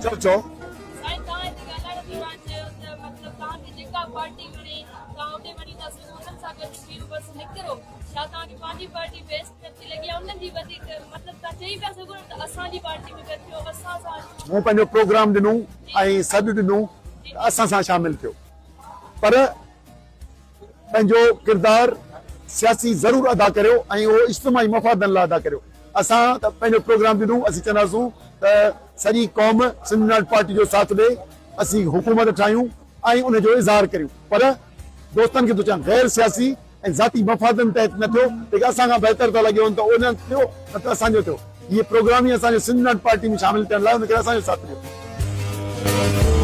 चओ चओ मूं पंहिंजो प्रोग्राम ॾिनो ऐं सॾु ॾिनो असां सां शामिल थियो पर पंहिंजो किरदारु सियासी ज़रूरु अदा करियो ऐं उहो इज्तिमाही मफ़ादनि लाइ अदा करियो असां त पंहिंजो प्रोग्राम ॾिनो असीं चवंदासूं त सॼी क़ौम सिंध नेशनल पार्टी जो साथ ॾे असीं हुकूमत ठाहियूं ऐं उनजो इज़हार करियूं पर दोस्तनि खे थो चवां गैर सियासी ऐं ज़ाती मफ़ादनि तहत न थियो जेके असां खां बहितर था लॻे वञनि त उन थियो न त असांजो थियो इहे प्रोग्राम ई असांजो सिंध नेशनल पार्टी में शामिल थियण लाइ उनखे असांजो साथ ॾियो